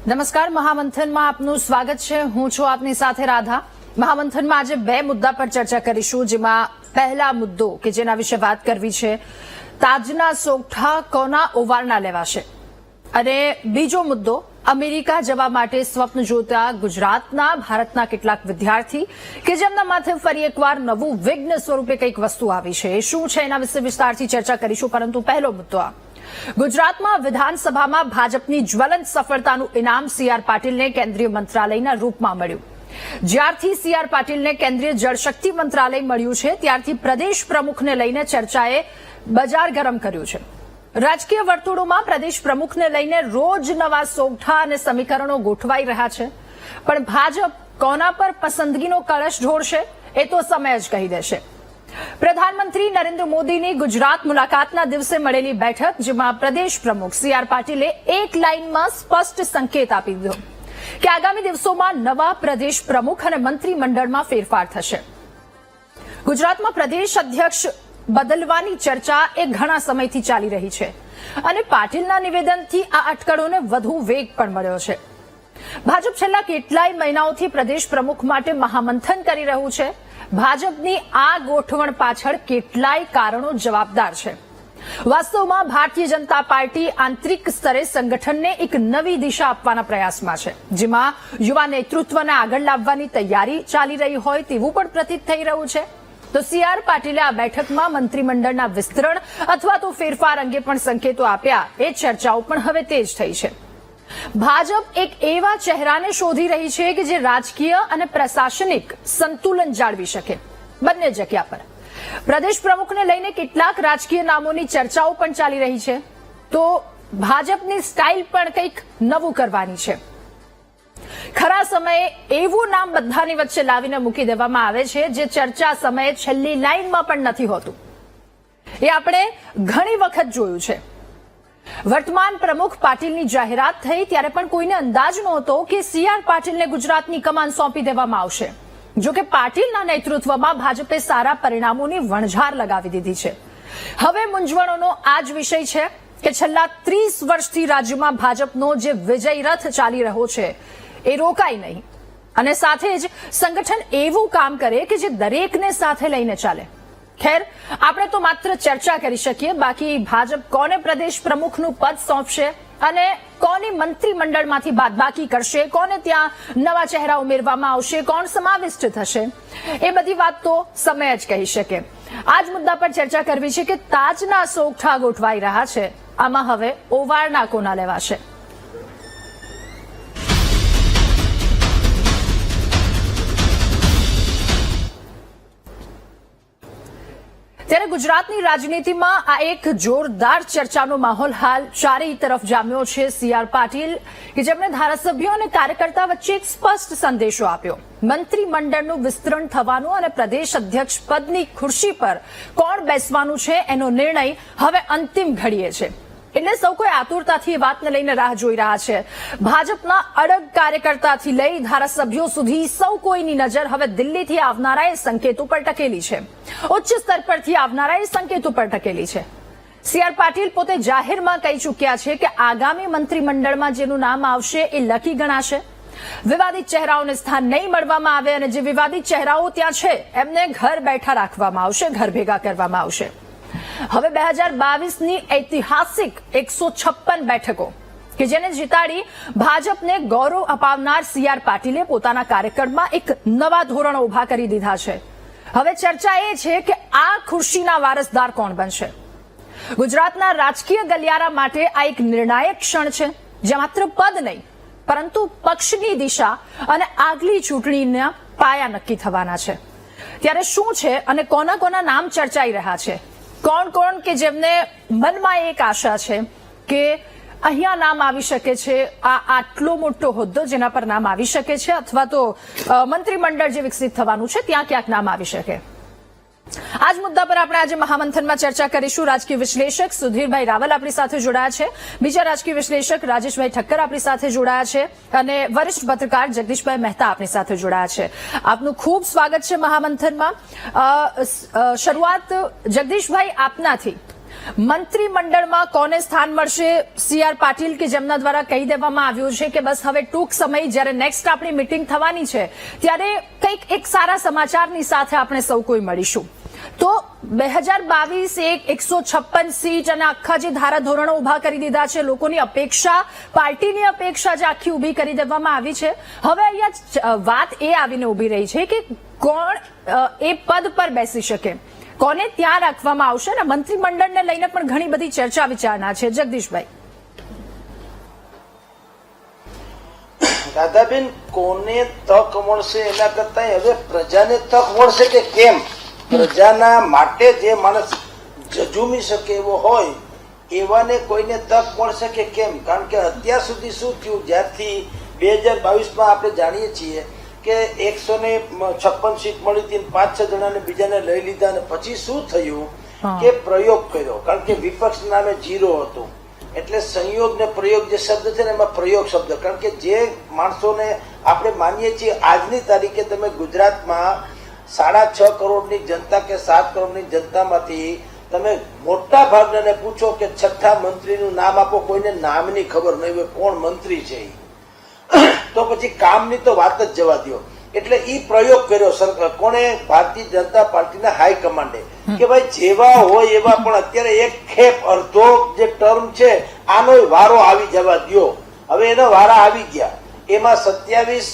નમસ્કાર, મહામંથનમાં આપનું સ્વાગત છે. હું છું આપની સાથે રાધા. મહામંથનમાં આજે બે મુદ્દા પર ચર્ચા કરીશું, જેમાં પહેલા મુદ્દો કે જેના વિશે વાત કરવી છે, તાજના સોગઠા કોના ઓવારના લેવાશે, અને બીજો મુદ્દો અમેરિકા જવા માટે સ્વપ્ન જોતા ગુજરાતના ભારતના કેટલાક વિદ્યાર્થી કે જેમના માથે ફરી એકવાર નવું વિઘ્ન સ્વરૂપે કંઈક વસ્તુ આવી છે. એ શું છે એના વિશે વિસ્તારથી ચર્ચા કરીશું. પરંતુ પહેલો મુદ્દો આ, ગુજરાતમાં વિધાનસભામાં ભાજપની જ્વલંત સફળતાનું ઇનામ સી.આર. પાટીલને કેન્દ્રીય મંત્રાલયના રૂપમાં મળ્યું. જ્યારથી સી.આર. પાટીલને કેન્દ્રીય જળશક્તિ મંત્રાલય મળ્યું છે ત્યારથી પ્રદેશ પ્રમુખને લઈને ચર્ચાએ બજાર ગરમ કર્યું છે. રાજકીય વર્તુળોમાં પ્રદેશ પ્રમુખને લઈને રોજ નવા સોગઠા અને સમીકરણો ગોઠવાઈ રહ્યા છે, પણ ભાજપ કોના પર પસંદગીનો કળશ ઢોળશે એ તો સમય જ કહી દેશે. પ્રધાનમંત્રી નરેન્દ્ર મોદીની ગુજરાત મુલાકાતના દિવસે મળેલી બેઠક, જેમાં પ્રદેશ પ્રમુખ સી.આર. પાટીલે એક લાઇનમાં સ્પષ્ટ સંકેત આપી દીધો કે આગામી દિવસોમાં નવા પ્રદેશ પ્રમુખ અને મંત્રીમંડળમાં ફેરફાર થશે. ગુજરાતમાં પ્રદેશ અધ્યક્ષ બદલવાની ચર્ચા એ ઘણા સમયથી ચાલી રહી છે, અને પાટીલના નિવેદનથી આ અટકળોને વધુ વેગ પણ મળ્યો છે. ભાજપ છેલ્લા કેટલાય મહિનાઓથી પ્રદેશ પ્રમુખ માટે મહામંથન કરી રહ્યું છે. ભાજપની આ ગોઠવણ પાછળ કેટલાય કારણો જવાબદાર છે. વાસ્તવમાં ભારતીય જનતા પાર્ટી આંતરિક સ્તરે સંગઠનને એક નવી દિશા આપવાના પ્રયાસમાં છે, જેમાં યુવા નેતૃત્વને આગળ લાવવાની તૈયારી ચાલી રહી હોય તેવું પણ પ્રતીત થઈ રહ્યું છે. તો સી.આર. પાટીલે આ બેઠકમાં મંત્રીમંડળના વિસ્તરણ અથવા તો ફેરફાર અંગે પણ સંકેતો આપ્યા. એ ચર્ચાઓ પણ હવે તેજ થઈ છે. ભાજપ એક એવા ચહેરાને શોધી રહી છે કે જે રાજકીય અને પ્રશાસનિક સંતુલન જાળવી શકે, બંને જગ્યા પર. પ્રદેશ પ્રમુખને લઈને કેટલાક રાજકીય નામોની ચર્ચાઓ પણ ચાલી રહી છે. તો ભાજપની સ્ટાઇલ પણ કંઈક નવું કરવાની છે. ખરા સમયે એવું નામ બધાની વચ્ચે લાવીને મૂકી દેવામાં આવે છે જે ચર્ચા સમયે છેલ્લી લાઇનમાં પણ નથી હોતું. એ આપણે ઘણી વખત જોયું છે. વર્તમાન પ્રમુખ પાટીલની જાહેરાત થઈ ત્યારે પણ કોઈને અંદાજ નહોતો કે સી.આર. પાટીલને ગુજરાતની કમાન સોંપી દેવામાં આવશે. જોકે પાટીલના નેતૃત્વમાં ભાજપે સારા પરિણામોની વણઝાર લગાવી દીધી છે. હવે મૂંઝવણોનો આ જ વિષય છે કે છેલ્લા 30 વર્ષથી રાજ્યમાં ભાજપનો જે વિજય રથ ચાલી રહ્યો છે એ રોકાય નહીં, અને સાથે જ સંગઠન એવું કામ કરે કે જે દરેકને સાથે લઈને ચાલે. ખેર, આપણે તો માત્ર ચર્ચા કરી શકીએ. બાકી ભાજપ કોને પ્રદેશ પ્રમુખનું પદ સોંપશે અને કોની મંત્રીમંડળમાંથી બાદબાકી કરશે, કોને ત્યાં નવા ચહેરા ઉમેરવામાં આવશે, કોણ સમાવિષ્ટ થશે, એ બધી વાત તો સમય જ કહી શકે. આ જ મુદ્દા પર ચર્ચા કરવી છે કે તાજના સોગઠા ગોઠવાઈ રહ્યા છે, આમાં હવે ઓવારના કોના લેવાશે. ત્યારે ગુજરાતની રાજનીતિમાં આ એક જોરદાર ચર્ચાનો માહોલ હાલ ચારેય તરફ જામ્યો છે. સી.આર. પાટીલ કે જેમણે ધારાસભ્યો અને કાર્યકર્તા વચ્ચે એક સ્પષ્ટ સંદેશો આપ્યો. મંત્રીમંડળનું વિસ્તરણ થવાનું અને પ્રદેશ અધ્યક્ષ પદની ખુરશી પર કોણ બેસવાનું છે એનો નિર્ણય હવે અંતિમ ઘડીએ છે. એટલે સૌ કોઈ આતુરતાથી એ વાતને લઈને રાહ જોઈ રહ્યા છે. ભાજપના અડગ કાર્યકર્તાથી લઈ ધારાસભ્યો સુધી સૌ કોઈની નજર હવે દિલ્હીથી આવનારા એ સંકેતો પર ટકેલી છે. ઉચ્ચ સ્તર પરથી આવનારા એ સંકેતો પર ટકેલી છે. સી.આર. પાટીલ પોતે જાહેરમાં કહી ચૂક્યા છે કે આગામી મંત્રીમંડળમાં જેનું નામ આવશે એ લકી ગણાશે. વિવાદિત ચહેરાઓને સ્થાન નહીં મળવામાં આવે, અને જે વિવાદિત ચહેરાઓ ત્યાં છે એમને ઘર બેઠા રાખવામાં આવશે, ઘર ભેગા કરવામાં આવશે. હવે 2022ની ઐતિહાસિક 156 બેઠકો કે જેને જીતાડી ભાજપને ગૌરવ અપાવનાર સી.આર. પાટીલે પોતાના કાર્યક્રમમાં એક નવા ધોરણો ઉભા કરી દીધા છે. હવે ચર્ચા એ છે કે આ ખુરશીના વારસદાર કોણ બનશે. ગુજરાતના રાજકીય ગલિયારા માટે આ એક નિર્ણાયક ક્ષણ છે, જે માત્ર પદ નહીં પરંતુ પક્ષની દિશા અને આગલી ચૂંટણીના પાયા નક્કી થવાના છે. ત્યારે શું છે અને કોના કોના નામ ચર્ચાઈ રહ્યા છે, કોણ કોણ કે જેમને મનમાં એક આશા છે કે અહીંયા નામ આવી શકે છે, આટલો મોટો હોદ્દો જેના પર નામ આવી શકે છે, અથવા તો મંત્રીમંડળ જે વિકસિત થવાનું છે ત્યાં ક્યાંક નામ આવી શકે. આ જ મુદ્દા પર આપણે આજે મહામંથનમાં ચર્ચા કરીશું. રાજકીય વિશ્લેષક સુધીરભાઈ રાવલ આપણી સાથે જોડાયા છે, બીજા રાજકીય વિશ્લેષક રાજેશભાઈ ઠક્કર આપણી સાથે જોડાયા છે, અને વરિષ્ઠ પત્રકાર જગદીશભાઈ મહેતા આપણી સાથે જોડાયા છે. આપનું ખૂબ સ્વાગત છે મહામંથનમાં. શરૂઆત જગદીશભાઈ આપનાથી. મંત્રીમંડળમાં કોને સ્થાન મળશે? CR પાટીલ કે જેમના દ્વારા કહી દેવામાં આવ્યું છે કે બસ હવે ટૂંક સમય જ્યારે નેક્સ્ટ આપણી મીટિંગ થવાની છે ત્યારે કંઈક એક સારા સમાચારની સાથે આપણે સૌ કોઈ મળીશું. તો 2022 156 સીટ અને આખા જે ધારાધોરણો ઉભા કરી દીધા છે, લોકોની અપેક્ષા, પાર્ટીની અપેક્ષા જે આખી ઉભી કરી દેવામાં આવી છે. હવે અહીંયા વાત એ આવીને ઉભી રહી છે કે કોણ એ પદ પર બેસી શકે, કોને ત્યાં રાખવામાં આવશે અને મંત્રીમંડળને લઈને પણ ઘણી બધી ચર્ચા વિચારણા છે. જગદીશભાઈ. રાધાબેન, કોને તક મળશે એના કરતા હવે પ્રજાને તક મળશે કે કેમ, પ્રજાના માટે જે માણસ ઝઝૂમી શકે એવો હોય એવાને કોઈને તક મળશે કે કેમ? કારણ કે અત્યાર સુધી શું થયું, જ્યારથી 2022માં આપણે જાણીએ છીએ કે 156 સીટ મળી હતી, 5-6 જણાને બીજાને લઈ લીધા, અને પછી શું થયું કે પ્રયોગ કર્યો. કારણ કે વિપક્ષ નામે 0 હતું, એટલે સંયોગ ને પ્રયોગ જે શબ્દ છે ને એમાં પ્રયોગ શબ્દ. કારણ કે જે માણસોને આપણે માનીએ છીએ આજની તારીખે તમે ગુજરાતમાં 6.5 કરોડની જનતા કે 7 કરોડની જનતામાંથી તમે મોટા ભાગને પૂછો કે છઠ્ઠા મંત્રીનું નામ આપો, કોઈને નામની ખબર નહીં હોય કોણ મંત્રી છે. તો પછી કામની તો વાત જ જવા દો. એટલે ઈ પ્રયોગ કર્યો કોણે? ભારતીય જનતા પાર્ટીના હાઈકમાન્ડે કે ભાઈ જેવા હોય એવા, પણ અત્યારે એક ખેપ અડધો જે ટર્મ છે આનો વારો આવી જવા દો. હવે એનો વારા આવી ગયા. એમાં 27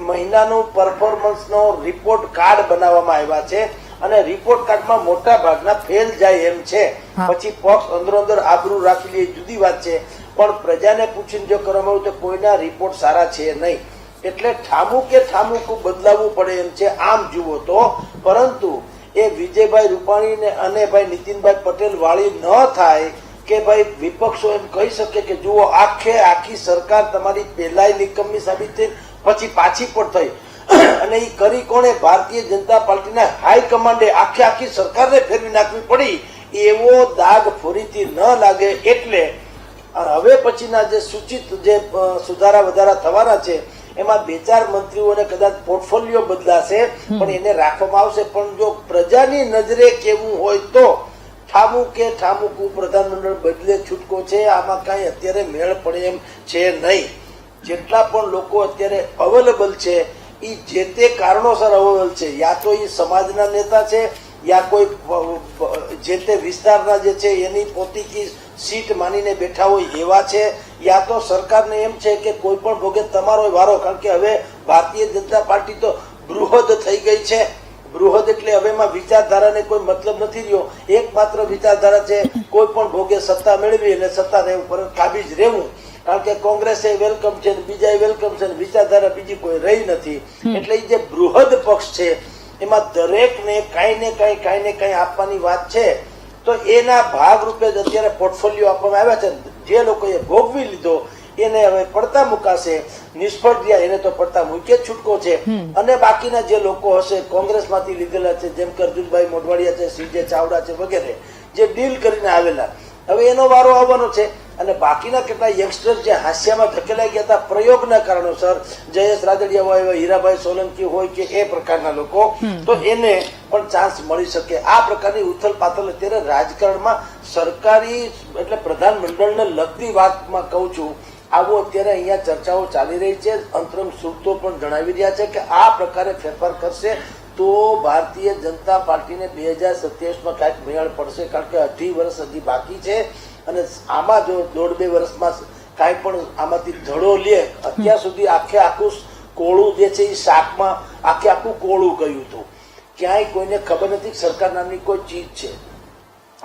મહિનાનું પરફોર્મન્સનો રિપોર્ટ કાર્ડ બનાવવામાં આવ્યા છે અને રિપોર્ટ કાર્ડમાં મોટા ભાગના ફેલ જાય એમ છે. પછી પક્ષ અંદર આબરૂ રાખી લે જુદી વાત છે, પણ પ્રજાને પૂછીને જો કરવામાં આવ્યું તો કોઈના રિપોર્ટ સારા છે નહીં. એટલે ઠામું કે ઠામું બદલાવવું પડે એમ છે આમ જુઓ તો. પરંતુ એ વિજયભાઈ રૂપાણી અને ભાઈ નીતિનભાઈ પટેલ વાળી ન થાય કે ભાઈ વિપક્ષો એમ કહી શકે કે જુઓ આખી સરકાર તમારી પહેલાય નિકમ્મી સાબિત થઈ, પછી પાછી પણ થઈ, અને એ કરી કોણે? ભારતીય જનતા પાર્ટીના હાઈકમાન્ડે આખી સરકારને ફેરવી નાખવી પડી. એવો દાગ ફરીથી ન લાગે એટલે હવે પછીના જે સૂચિત જે સુધારા વધારા થવાના છે એમાં 2-4 મંત્રીઓને કદાચ પોર્ટફોલિયો બદલાશે, પણ એને રાખવામાં આવશે. પણ જો પ્રજાની નજરે કેવું હોય તો ઠામું કે ઠામુકું પ્રધાનમંડળ બદલે છૂટકો છે. આમાં કઈ અત્યારે મેળ પડે એમ છે નહીં. જેટલા પણ લોકો અત્યારે અવેલેબલ છે એ જે તે કારણોસર અવેલેબલ છે. યા તો એ સમાજના નેતા છે, યા કોઈ જે તે વિસ્તારના જે છે એની પોતીકી સીટ માનીને બેઠા હોય એવા છે, યા તો સરકારને એમ છે કે કોઈ પણ ભોગે તમારો વારો. કારણ કે હવે ભારતીય જનતા પાર્ટી તો બૃહદ થઈ ગઈ છે. બૃહદ એટલે હવે એમાં વિચારધારાને કોઈ મતલબ નથી રહ્યો. એકમાત્ર વિચારધારા છે કોઈ પણ ભોગે સત્તા મેળવી અને સત્તા પર કાબીજ રહેવું. કારણ કે કોંગ્રેસે વેલકમ છે, બીજા વેલકમ છે, વિચારધારા બીજી કોઈ રહી નથી. એટલે એ જે બૃહદ પક્ષ છે એમાં દરેકને કઈ ને કઈ આપવાની વાત છે. તો એના ભાગરૂપે જ અત્યારે પોર્ટફોલિયો આપવામાં આવ્યા છે. જે લોકોએ ભોગવી લીધો એને હવે પડતા મુકાશે, નિષ્ફળ ગયા એને તો પડતા મૂકે છૂટકો છે. અને બાકીના જે લોકો હશે કોંગ્રેસમાંથી લીધેલા છે, જેમ કે અર્જુનભાઈ મોઢવાડિયા છે, સીજે ચાવડા છે વગેરે, જે ડીલ કરીને આવેલા, હવે એનો વારો આવવાનો છે. અને બાકીના કેટલા યંગસ્ટર જે હાસ્યામાં ધકેલાઈ ગયા હતા પ્રયોગના કારણોસર, જયેશ રાદડિયા હોય, હીરાભાઈ સોલંકી હોય કે એ પ્રકારના લોકો, તો એને પણ ચાન્સ મળી શકે. આ પ્રકારની ઉથલ પાથલ અત્યારે રાજકારણમાં સરકારી એટલે પ્રધાનમંડળને લગતી વાતમાં કહું છું, આવો અત્યારે અહીંયા ચર્ચાઓ ચાલી રહી છે. અંતરમ સૂત્રો પણ જણાવી રહ્યા છે કે આ પ્રકારે ફેરફાર કરશે તો ભારતીય જનતા પાર્ટીને 2027માં કાંઈક મેળ પડશે. કારણ કે 18 વર્ષ હજી બાકી છે અને આમાં જો 1.5-2 વર્ષમાં કાંઈ પણ આમાંથી ધડો લે, અત્યાર સુધી આખું કોળું જે છે એ શાકમાં આખું કોળું ગયું હતું. ક્યાંય કોઈને ખબર નથી સરકાર નામની કોઈ ચીજ છે.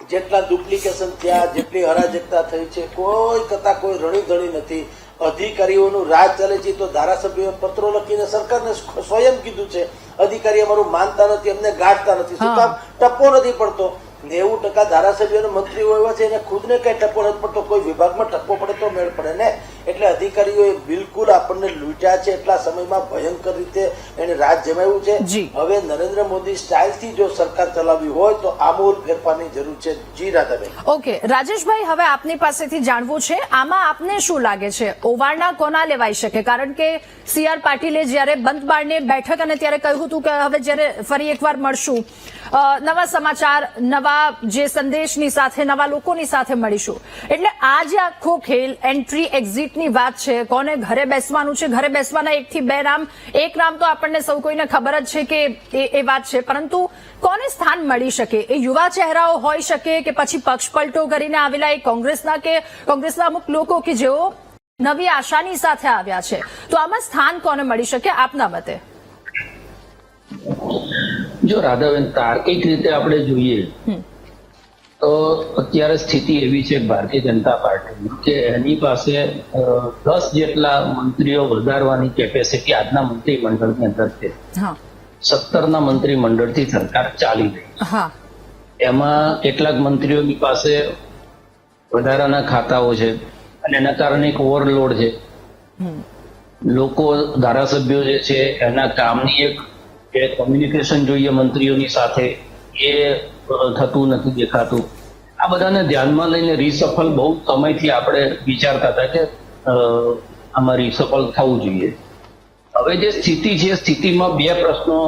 જેટલા ડુપ્લિકેશન થયા, જેટલી હરાજકતા થઈ છે, કોઈ કરતા કોઈ રણીધણી નથી. અધિકારીઓનું રાજ ચાલે છે. તો ધારાસભ્યોએ પત્રો લખીને સરકારને સ્વયં કીધું છે અધિકારી અમારું માનતા નથી, અમને ગાંઠતા નથી. શું કામ? ટપ્પો નથી પડતો. 90% ધારાસભ્યો મંત્રીઓ એવા છે એને ખુદને કઈ ટપ્પો નથી પડતો. કોઈ વિભાગમાં ટપ્પો પડે તો મેળ પડે ને. એટલે અધિકારીઓએ બિલકુલ આપણને લૂંટ્યા છે. એટલા સમયમાં ભયંકર રીતે એને રાજ જમાવ્યું છે. જી. હવે નરેન્દ્ર મોદી સ્ટાઇલથી જો સરકાર ચલાવવી હોય તો આમૂલ ફેરફારની જરૂર છે. જી રાધાબેન. ઓકે રાજેશભાઈ, હવે આપની પાસેથી જાણવું છે આમાં આપને શું લાગે છે ઓવારણા કોના લેવાઈ શકે? કારણ કે CR પાટીલે જ્યારે બંધ બારણે બેઠક અને ત્યારે કહ્યું હતું કે હવે જ્યારે ફરી એકવાર મળશું, નવા સમાચાર, નવા જે સંદેશની સાથે, નવા લોકોની સાથે મળીશું, એટલે આ જે આખો ખેલ એન્ટ્રી એક્ઝિટની વાત છે, કોને ઘરે બેસવાનું છે, ઘરે બેસવાના 1 થી 2 નામ, એક નામ તો આપણને સૌ કોઈને ખબર જ છે કે એ વાત છે, પરંતુ કોને સ્થાન મળી શકે? એ યુવા ચહેરાઓ હોઈ શકે કે પછી પક્ષ પલટો કરીને આવેલા એ કોંગ્રેસના અમુક લોકો કે જેઓ નવી આશાની સાથે આવ્યા છે, તો આમાં સ્થાન કોને મળી શકે આપના મતે? જો રાધાબેન, તાર્કિક રીતે આપણે જોઈએ તો અત્યારે સ્થિતિ એવી છે ભારતીય જનતા પાર્ટીની કે એની પાસે 10 જેટલા મંત્રીઓ વધારવાની કેપેસિટી આજના મંત્રીમંડળની અંદર છે. 17ના મંત્રીમંડળથી સરકાર ચાલી રહી છે. એમાં કેટલાક મંત્રીઓની પાસે વધારાના ખાતાઓ છે અને એના કારણે એક ઓવરલોડ છે. લોકો, ધારાસભ્યો જે છે એના કામની એક કોમ્યુનિકેશન જોઈએ મંત્રીઓની સાથે, એ થતું નથી દેખાતું. આ બધાને ધ્યાનમાં લઈને રીસફલ બહુ સમયથી આપણે વિચારતા હતા કે આમાં રીસફલ થવું જોઈએ. હવે જે સ્થિતિ છે, સ્થિતિમાં 2 પ્રશ્નો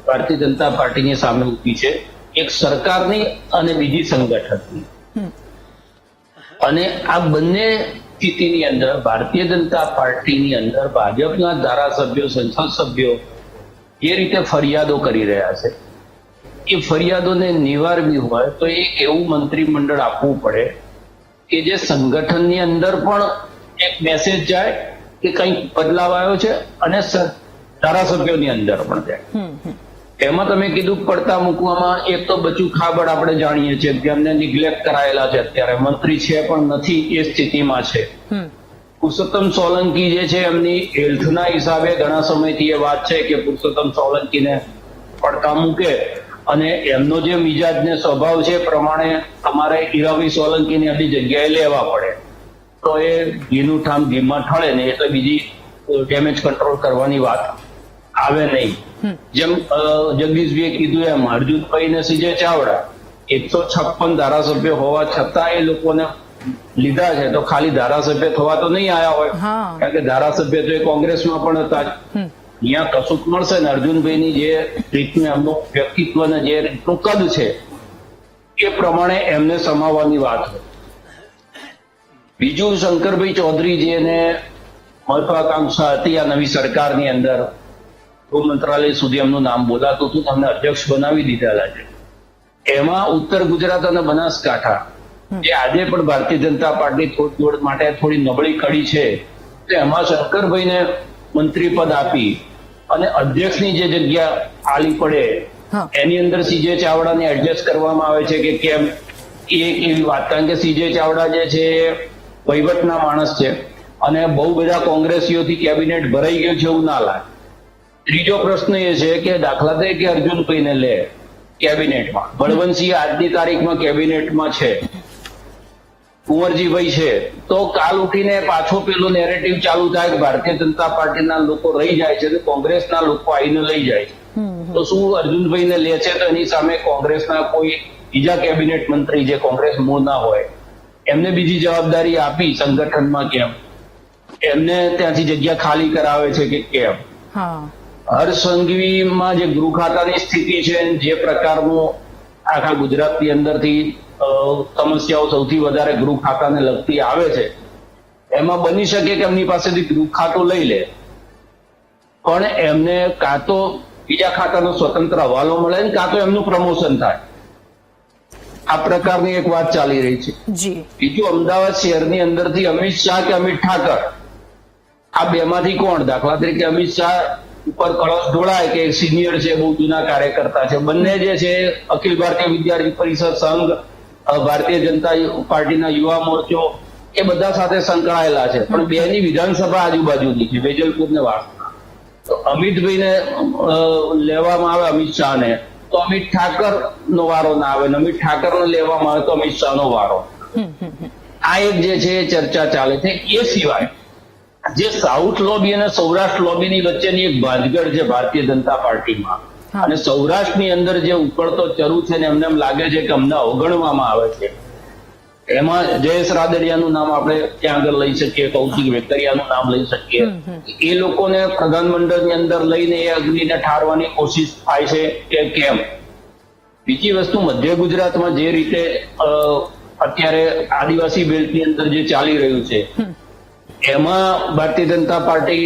ભારતીય જનતા પાર્ટીની સામે ઊભી છે, એક સરકારની અને બીજી સંગઠનની. અને આ બંને સ્થિતિની અંદર ભારતીય જનતા પાર્ટીની અંદર ભાજપના ધારાસભ્યો, સંસદ સભ્યો જે રીતે ફરિયાદો કરી રહ્યા છે, એ ફરિયાદોને નિવારવી હોય તો એક એવું મંત્રીમંડળ આપવું પડે કે જે સંગઠનની અંદર પણ એક મેસેજ જાય કે કંઈક બદલાવ આવ્યો છે અને ધારાસભ્યોની અંદર પણ જાય. એમાં તમે કીધું પડતા મૂકવામાં એક તો બચુ ખાબડ આપણે જાણીએ છીએ કે એમને નિગ્લેક્ટ કરાયેલા છે, અત્યારે મંત્રી છે પણ નથી એ સ્થિતિમાં છે. પુરુષોત્તમ સોલંકી જે છે એમની હેલ્થના હિસાબે ઘણા સમયથી એ વાત છે કે પુરુષોત્તમ સોલંકીને પડતા મૂકે અને એમનો જે મિજાજ ને સ્વભાવ છે પ્રમાણે તમારે ઈરાવી સોલંકીની આટલી જગ્યાએ લેવા પડે તો એ ઘીનું ઠામ ઘીમાં ઠળે ને, એટલે બીજી ડેમેજ કંટ્રોલ કરવાની વાત આવે નહીં. જેમ જગદીશભાઈએ કીધું એમ અર્જુનભાઈ ને CJ ચાવડા 156 ધારાસભ્ય હોવા છતાં એ લોકોને લીધા છે, તો ખાલી ધારાસભ્ય થવા તો નહીં આવ્યા હોય, કારણ કે ધારાસભ્ય તો એ કોંગ્રેસમાં પણ હતા જ. અહીંયા કશુંક મળશે ને અર્જુનભાઈની જે રીતનું એમનું વ્યક્તિત્વ ને જે રીતનું કદ છે એ પ્રમાણે એમને સમાવવાની વાત હોય. બીજું, શંકરભાઈ ચૌધરી જેને મહત્વાકાંક્ષા હતી આ નવી સરકારની અંદર, ગૃહ મંત્રાલય સુધી એમનું નામ બોલાતું હતું, તમને અધ્યક્ષ બનાવી દીધેલા છે. એમાં ઉત્તર ગુજરાત અને બનાસકાંઠા જે આજે પણ ભારતીય જનતા પાર્ટી તોડજોડ માટે થોડી નબળી કડી છે, તો એમાં શંકરભાઈને મંત્રી પદ આપી અને અધ્યક્ષની જે જગ્યા ખાલી પડે એની અંદર CJ ચાવડાને એડજસ્ટ કરવામાં આવે છે કે કેમ, એ એવી વાત. કારણ કે CJ ચાવડા જે છે વહીવટના માણસ છે અને બહુ બધા કોંગ્રેસીઓથી કેબિનેટ ભરાઈ ગયું છે એવું ના લાગે. ત્રીજો પ્રશ્ન એ છે કે દાખલા તરીકે અર્જુનભાઈને લે કેબિનેટમાં, બળવંતસિંહ આજની તારીખમાં કેબિનેટમાં છે, કુંવરજીભાઈ છે, તો કાલ ઉઠીને પાછો પેલો નેરેટિવ ચાલુ થાય કે ભારતીય જનતા પાર્ટીના લોકો રહી જાય છે તો કોંગ્રેસના લોકો આવીને લઈ જાય છે. તો શું અર્જુનભાઈને લે છે તો એની સામે કોંગ્રેસના કોઈ બીજા કેબિનેટ મંત્રી જે કોંગ્રેસ મૂળ ના હોય એમને બીજી જવાબદારી આપી સંગઠનમાં કેમ, એમને ત્યાંથી જગ્યા ખાલી કરાવે છે કે કેમ? હર્ષ સંઘવીમાં જે ગૃહ ખાતાની સ્થિતિ છે, જે પ્રકારનું આખા ગુજરાતની અંદરથી સમસ્યાઓ સૌથી વધારે ગૃહ ખાતાને લગતી આવે છે, એમાં બની શકે કે એમની પાસેથી ગૃહ ખાતું લઈ લે પણ એમને કાં તો બીજા ખાતાનો સ્વતંત્ર હવાલો મળે ને કાં તો એમનું પ્રમોશન થાય. આ પ્રકારની એક વાત ચાલી રહી છે. બીજું, અમદાવાદ શહેરની અંદરથી અમિત શાહ કે અમિત ઠાકર, આ બેમાંથી કોણ? દાખલા તરીકે અમિત શાહ ઉપર કળશ ઢોળાય કે સિનિયર છે, બહુ જૂના કાર્યકર્તા છે, બંને જે છે અખિલ ભારતીય વિદ્યાર્થી પરિષદ સંઘ, ભારતીય જનતા પાર્ટીના યુવા મોરચો, એ બધા સાથે સંકળાયેલા છે, પણ બેની વિધાનસભા આજુબાજુની છે, વેજલપુર ને વાસણા. તો અમિતભાઈને લેવામાં આવે અમિત શાહને તો અમિત ઠાકર નો વારો ના આવે, અમિત ઠાકર ને લેવામાં આવે તો અમિત શાહ નો વારો. આ એક જે છે ચર્ચા ચાલે છે. એ સિવાય જે સાઉથ લોબી અને સૌરાષ્ટ્ર લોબીની વચ્ચેની એક ભાંજગડ છે ભારતીય જનતા પાર્ટીમાં, અને સૌરાષ્ટ્રની અંદર જે ઉકળતો ચરુ છે ને એમને એમ લાગે છે કે અમને અવગણવામાં આવે છે. એમાં જયેશ રાદડિયાનું નામ આપણે ત્યાં આગળ લઈ શકીએ, કૌશિક વેકરિયાનું નામ લઈ શકીએ. એ લોકોને પ્રધાનમંડળની અંદર લઈને એ અગ્નિને ઠારવાની કોશિશ થાય છે કે કેમ? બીજી વસ્તુ, મધ્ય ગુજરાતમાં જે રીતે અત્યારે આદિવાસી બેલ્ટની અંદર જે ચાલી રહ્યું છે એમાં Bharatiya Janata party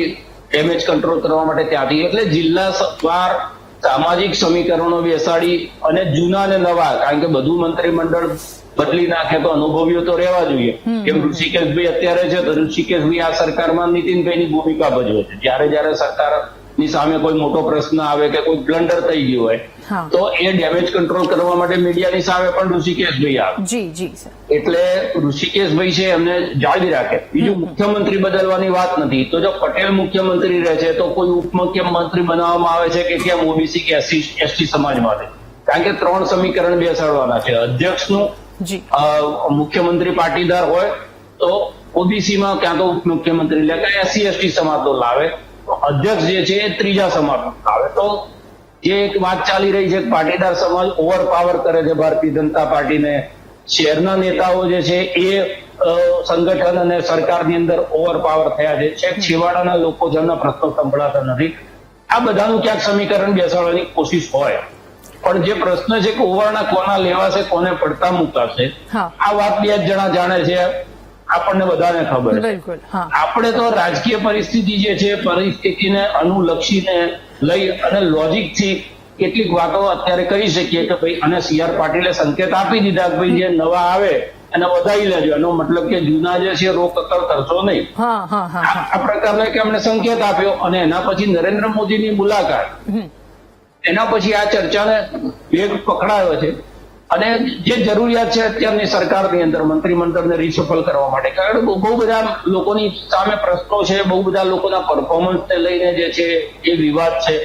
damage control કરવા માટે ત્યાંથી એટલે જિલ્લાવાર સામાજિક સમીકરણો બેસાડી અને જૂના અને નવા, કારણ કે બધું મંત્રીમંડળ બદલી નાખે તો અનુભવીઓ તો રહેવા જોઈએ. કેમ ઋષિકેશભાઈ અત્યારે છે તો ઋષિકેશભાઈ આ સરકારમાં નીતિનભાઈની ભૂમિકા ભજવે છે. જયારે સરકારની સામે કોઈ મોટો પ્રશ્ન આવે કે કોઈ બ્લન્ડર થઈ ગયું હોય તો એ ડેમેજ કંટ્રોલ કરવા માટે મીડિયાની સામે પણ ઋષિકેશભાઈ આવે. એટલે ઋષિકેશભાઈ છે એમને જાળવી રાખે. બીજું, મુખ્યમંત્રી બદલવાની વાત નથી, તો જો પટેલ મુખ્યમંત્રી રહે છે તો કોઈ ઉપમુખ્યમંત્રી બનાવવામાં આવે છે કે કેમ ઓબીસી કે એસટી સમાજ માટે? કારણ કે 3 સમીકરણ બેસાડવાના છે. અધ્યક્ષનું મુખ્યમંત્રી પાટીદાર હોય તો ઓબીસીમાં ક્યાં તો ઉપમુખ્યમંત્રી લે, કે એસસી એસટી સમાજનો લાવે, તો અધ્યક્ષ જે છે એ ત્રીજા સમાજનો લાવે. તો જે એક વાત ચાલી રહી છે કે પાટીદાર સમાજ ઓવરપાવર કરે છે ભારતીય જનતા પાર્ટીને, શહેરના નેતાઓ જે છે એ સંગઠન અને સરકારની અંદર ઓવરપાવર થયા છે, છેક છેવાડાના લોકો જેમના પ્રશ્નો સંભળાતા નથી. આ બધાનું ક્યાંક સમીકરણ બેસાડવાની કોશિશ હોય, પણ જે પ્રશ્ન છે કે ઓવરના કોના લેવાશે, કોને પડતા મુકાશે, આ વાત 2 જ જણા જાણે છે, આપણને બધાને ખબર છે. આપણે તો રાજકીય પરિસ્થિતિ જે છે પરિસ્થિતિને અનુલક્ષીને લઈ અને લોજિકથી કેટલીક વાતો અત્યારે કરી શકીએ કે ભાઈ, અને CR પાટીલે સંકેત આપી દીધા કે ભાઈ જે નવા આવે એને વધારી લેજો. એનો મતલબ કે જૂના જે છે રોકકળ કરશો નહીં. આ પ્રકારનો કે અમને સંકેત આપ્યો, અને એના પછી નરેન્દ્ર મોદીની મુલાકાત, એના પછી આ ચર્ચાને વેગ પકડાયો છે. અને જે જરૂરિયાત છે અત્યારની સરકારની અંદર મંત્રીમંડળને રિશફલ કરવા માટે, કારણ કે બહુ બધા લોકોની સામે પ્રશ્નો છે, બહુ બધા લોકોના પરફોર્મન્સને લઈને જે છે એ વિવાદ છે.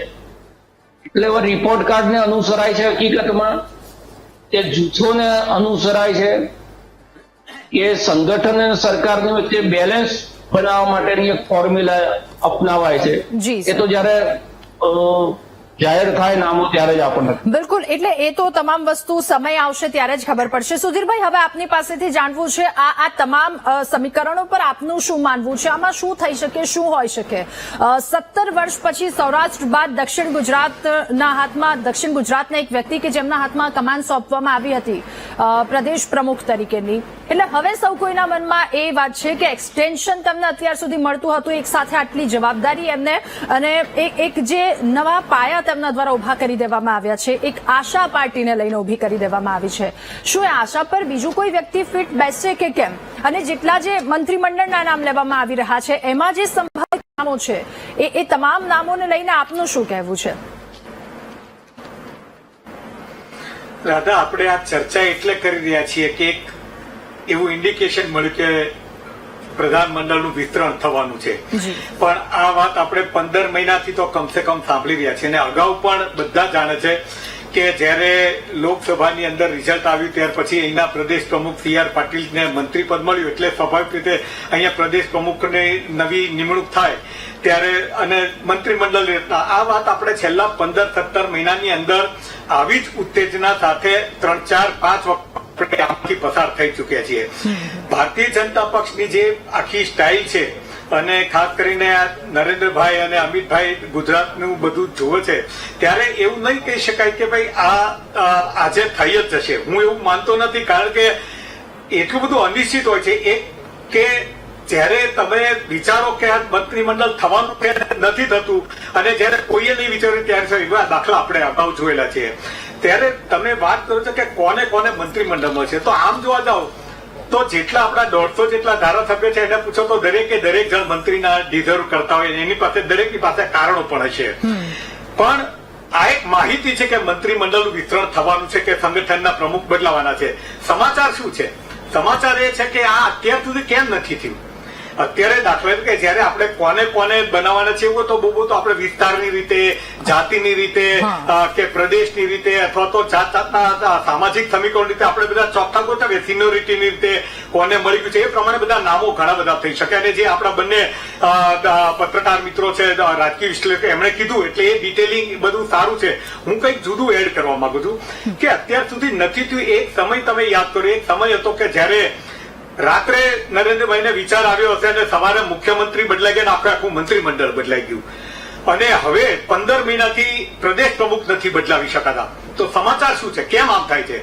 એટલે હવે રિપોર્ટ કાર્ડને અનુસરાય છે, હકીકતમાં કે જૂથોને અનુસરાય છે, કે સંગઠન અને સરકારની વચ્ચે બેલેન્સ બનાવવા માટેની એક ફોર્મ્યુલા અપનાવાય છે. એ તો જયારે જાહેર થાય નામો ત્યારે જ આપણને. બિલકુલ, એટલે એ તો તમામ વસ્તુ સમય આવશે ત્યારે જ ખબર પડશે. સુધીરભાઈ, હવે આપની પાસેથી જાણવું છે આ તમામ સમીકરણો પર આપનું શું માનવું છે? આમાં શું થઈ શકે, શું હોઈ શકે? 17 વર્ષ પછી સૌરાષ્ટ્ર બાદ દક્ષિણ ગુજરાતના એક વ્યક્તિ કે જેમના હાથમાં કમાન સોંપવામાં આવી હતી પ્રદેશ પ્રમુખ તરીકેની, એટલે હવે સૌ કોઈના મનમાં એ વાત છે કે એક્સટેન્શન તમને અત્યાર સુધી મળતું હતું, એક સાથે આટલી જવાબદારી એમને, અને એક જે નવા પાયા તેમના દ્વારા ઉભા કરી દેવામાં આવ્યા છે, એક આશા પાર્ટીને લઈને ઉભી કરી દેવામાં આવી છે. શું એ આશા પર બીજું કોઈ વ્યક્તિ ફિટ બેસશે કે કેમ? અને જેટલા જે મંત્રીમંડળના નામ લેવામાં આવી રહ્યા છે એમાં જે સંભાવિત નામો છે એ તમામ નામોને લઈને આપનું શું કહેવું છે? રાધા, આપણે આ ચર્ચા એટલે કરી રહ્યા છીએ કે એક એવું ઇન્ડિકેશન મળ્યું કે પ્રધાનમંડળનું વિસ્તરણ થવાનું છે, પણ આ વાત આપણે 15 મહિનાથી તો કમસે કમ સાંભળી રહ્યા છીએ. અને અગાઉ પણ બધા જાણે છે કે જયારે લોકસભાની અંદર રિઝલ્ટ આવ્યું ત્યાર પછી અહીંના પ્રદેશ પ્રમુખ CR પાટીલને મંત્રી પદ મળ્યું, એટલે સ્વાભાવિક રીતે અહીંયા પ્રદેશ પ્રમુખની નવી નિમણૂક થાય ત્યારે અને મંત્રીમંડળ આ વાત આપણે છેલ્લા 15-17 મહિનાની અંદર આવી જ ઉત્તેજના સાથે 3, 4, 5 વખત આમાંથી પસાર થઈ ચુક્યા છીએ. ભારતીય જનતા પક્ષની જે આખી સ્ટાઇલ છે, અને ખાસ કરીને નરેન્દ્રભાઈ અને અમિતભાઈ ગુજરાતનું બધું જુએ છે, ત્યારે એવું નહીં કહી શકાય કે ભાઈ આ આજે થઈ જ જશે. હું એવું માનતો નથી, કારણ કે એટલું બધું અનિશ્ચિત હોય છે. એક કે જયારે તમે વિચારો કે આ મંત્રીમંડળ થવાનું કે નથી થતું, અને જયારે કોઈએ નહીં વિચાર્યું ત્યારે એવા દાખલા આપણે અગાઉ જોયેલા છે. ત્યારે તમે વાત કરો છો કે કોને કોને મંત્રીમંડળમાં છે, તો આમ જોવા જાઓ તો જેટલા આપણા 150 જેટલા ધારાસભ્ય છે એને પૂછો તો દરેક જણ મંત્રીના ડિઝર્વ કરતા હોય, એની પાસે દરેકની પાસે કારણો પણ હશે. પણ આ એક માહિતી છે કે મંત્રીમંડળનું વિસ્તરણ થવાનું છે, કે સંગઠનના પ્રમુખ બદલાવાના છે. સમાચાર શું છે? સમાચાર એ છે કે આ અત્યાર સુધી કેમ નથી થયું. અત્યારે દાખલા તરીકે જયારે આપણે કોને કોને બનાવવાના છે એવું તો બહુ તો આપણે વિસ્તારની રીતે, જાતિની રીતે કે પ્રદેશની રીતે અથવા તો જાતના સામાજિક સમીકરણ રીતે આપણે બધા ચોખ્ખા ગોઠવીએ, સિનિયોરિટીની રીતે કોને મળી ગયું છે એ પ્રમાણે બધા નામો ઘણા બધા થઈ શકે. અને જે આપણા બંને પત્રકાર મિત્રો છે, રાજકીય વિશ્લેષક, એમણે કીધું એટલે એ ડિટેલિંગ બધું સારું છે. હું કંઈક જુદું એડ કરવા માંગુ છું કે અત્યાર સુધી નથી થયું. એક સમય તમે યાદ કરો, એક સમય હતો કે જયારે રાત્રે નરેન્દ્રભાઈને વિચાર આવ્યો હશે અને સવારે મુખ્યમંત્રી બદલાઈ ગયા, આખું મંત્રીમંડળ બદલાઈ ગયું. અને હવે 15 મહિનાથી પ્રદેશ પ્રમુખ નથી બદલાવી શકાતા. તો સમાચાર શું છે? કેમ આમ થાય છે?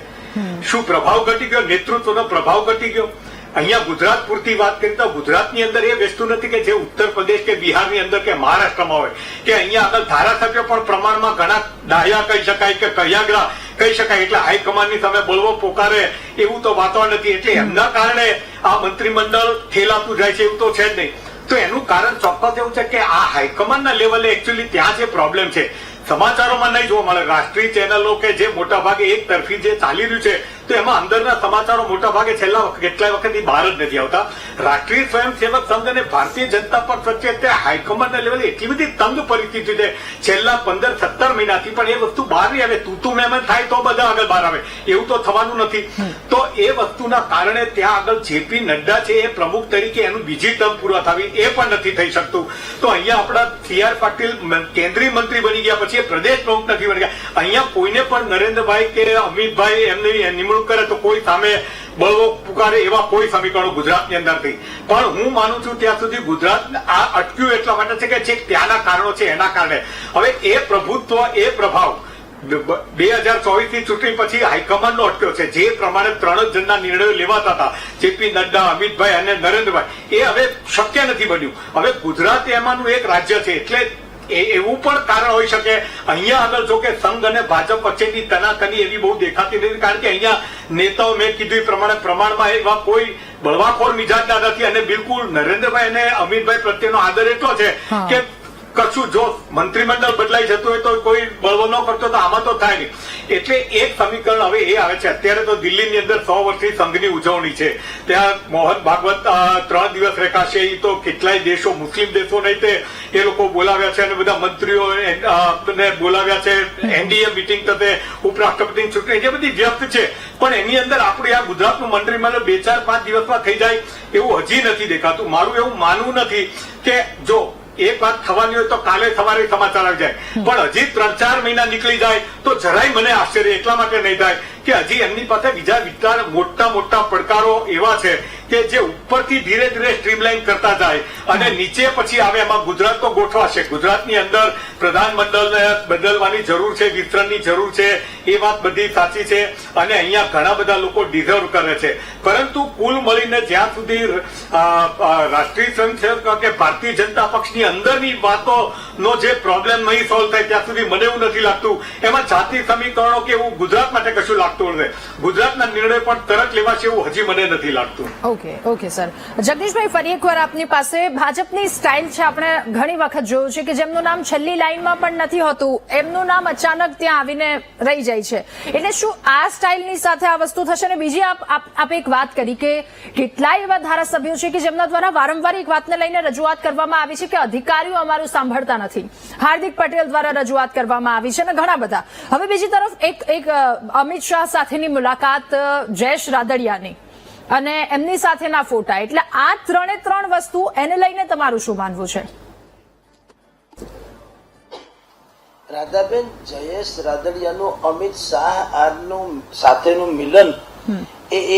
શું પ્રભાવ ઘટી ગયો? નેતૃત્વનો પ્રભાવ ઘટી ગયો? અહીંયા ગુજરાત પૂરતી વાત કરીએ તો ગુજરાતની અંદર એ વસ્તુ નથી કે જે ઉત્તર પ્રદેશ કે બિહારની અંદર કે મહારાષ્ટ્રમાં હોય કે અહીંયા આગળ ધારાસભ્યો પણ પ્રમાણમાં ઘણા ડાયા કહી શકાય કે કયાગરા કહી શકાય. એટલે હાઈકમાન્ડની સામે બળવો પોકારે એવું તો વાતાવરણ નથી. એટલે એમના કારણે આ મંત્રીમંડળ ઠેલાતું જાય છે એવું તો છે જ નહીં. તો એનું કારણ ચોક્કસ એવું છે કે આ હાઈકમાન્ડના લેવલે એકચ્યુઅલી ત્યાં જે પ્રોબ્લેમ છે સમાચારોમાં નહીં જોવા મળે. રાષ્ટ્રીય ચેનલો કે જે મોટા ભાગે એક તરફી જે ચાલી રહ્યું છે તો એમાં અંદરના સમાચારો મોટા ભાગે છેલ્લા કેટલાય વખતથી બહાર જ નથી આવતા. રાષ્ટ્રીય સ્વયંસેવક સંઘ અને ભારતીય જનતા પક્ષ વચ્ચે અત્યારે હાઈકમાન્ડના લેવલે એટલી બધી તંગ પરિસ્થિતિ છે છેલ્લા 15-17 મહિનાથી, પણ એ વસ્તુ બહાર નહીં આવે. તું મહેમાન થાય તો બધા આગળ બહાર આવે, એવું તો થવાનું નથી. તો એ વસ્તુના કારણે ત્યાં આગળ જેપી નડ્ડા છે એ પ્રમુખ તરીકે એનું બીજી ટર્મ પૂરા થવી એ પણ નથી થઈ શકતું. તો અહીંયા આપણા CR પાટીલ કેન્દ્રીય મંત્રી બની ગયા પછી એ પ્રદેશ પ્રમુખ નથી બની ગયા. અહીંયા કોઈને પણ નરેન્દ્રભાઈ કે અમિતભાઈ એમની નિમણૂક કરે તો કોઈ સામે બળવો પુકારે એવા કોઈ સમીકરણો ગુજરાતની અંદર થઈ. પણ હું માનું છું ત્યાં સુધી ગુજરાત આ અટક્યું એટલા માટે છે કે જે ત્યાંના કારણો છે એના કારણે. હવે એ પ્રભુત્વ, એ પ્રભાવ 2024 ની ચૂંટણી પછી હાઈકમાન્ડનો અટક્યો છે. જે પ્રમાણે 3 જ જણના નિર્ણયો લેવાતા હતા, જેપી નડ્ડા, અમિતભાઈ અને નરેન્દ્રભાઈ, એ હવે શક્ય નથી બન્યું. હવે ગુજરાત એમાંનું એક રાજ્ય છે એટલે એવું પણ કારણ હોઈ શકે. અહીંયા આગળ જો કે સંઘ અને ભાજપ વચ્ચેની તનાતની એવી બહુ દેખાતી નથી, કારણ કે અહીંયા નેતાઓ મેં કીધું એ પ્રમાણમાં એવા કોઈ બળવાખોર મિજાજના નથી. અને બિલકુલ નરેન્દ્રભાઈ અને અમિતભાઈ પ્રત્યેનો આદર એટલો છે કે કશું જો મંત્રીમંડળ બદલાઈ જતું હોય તો કોઈ બળવો ન કરતો તો આમાં તો થાય નહીં. એટલે એક સમીકરણ હવે એ આવે છે. અત્યારે તો દિલ્હીની અંદર 100 વર્ષની સંઘની ઉજવણી છે. ત્યાં મોહન ભાગવત 3 દિવસ રેખાશે. એ તો કેટલાય દેશો, મુસ્લિમ દેશો નહીં તે એ લોકો બોલાવ્યા છે અને બધા મંત્રીઓ બોલાવ્યા છે. NDA મિટિંગ થશે, ઉપરાષ્ટ્રપતિની ચૂંટણી, જે બધી વ્યસ્ત છે. પણ એની અંદર આપણે આ ગુજરાતનું મંત્રીમંડળ 2-4-5 દિવસમાં થઈ જાય એવું હજી નથી દેખાતું. મારું એવું માનવું નથી કે જો એક વાત થવાની હોય તો કાલે સવારે સમાચાર આવી જાય, પણ હજી 3-4 મહિના નીકળી જાય તો જરાય મને આશ્ચર્ય એટલા માટે નહીં થાય કે હજી એમની પાસે બીજા વિસ્તાર મોટા પડકારો એવા છે કે જે ઉપરથી ધીરે ધીરે સ્ટ્રીમલાઇન કરતા જાય અને નીચે પછી આવે. એમાં ગુજરાત તો ગોઠવાશે. ગુજરાતની અંદર પ્રધાનમંડળને બદલવાની જરૂર છે, વિસ્તરણની જરૂર છે, એ વાત બધી સાચી છે અને અહીંયા ઘણા બધા લોકો ડિઝર્વ કરે છે. પરંતુ કુલ મળીને જ્યાં સુધી રાષ્ટ્રીય સ્વયંસેવક કે ભારતીય જનતા પક્ષની અંદરની વાતોનો જે પ્રોબ્લેમ નહીં સોલ્વ થાય ત્યાં સુધી મને એવું નથી લાગતું એમાં જાતિ સમીકરણો કે એવું ગુજરાત માટે કશું લાગતું નથી. ગુજરાતના નિર્ણય પણ તરત લેવાશે એવું હજી મને નથી લાગતું. Okay sir. જગદીશભાઈ, ફરી એકવાર આપની પાસે ભાજપની સ્ટાઇલ છે. આપણે ઘણી વખત જોયું છે કે જેમનું નામ છેલ્લી લાઈનમાં પણ નથી હોતું એમનું નામ અચાનક ત્યાં આવીને રહી જાય છે. એટલે શું આ સ્ટાઇલની સાથે આ વસ્તુ થશે? અને બીજી આપે એક વાત કરી કે કેટલાય એવા ધારાસભ્યો છે કે જેમના દ્વારા વારંવાર એક વાતને લઈને રજૂઆત કરવામાં આવી છે કે અધિકારીઓ અમારું સાંભળતા નથી. હાર્દિક પટેલ દ્વારા રજૂઆત કરવામાં આવી છે અને ઘણા બધા. હવે બીજી તરફ એક અમિત શાહ સાથેની મુલાકાત જયેશ રાદડિયાની અને એમની સાથેના ફોટા. એટલે આ 3 વસ્તુ એને લઈને તમારું શું માનવું છે? રાધાબેન, જયેશ રાદડિયાનું અમિત શાહ સાથેનું મિલન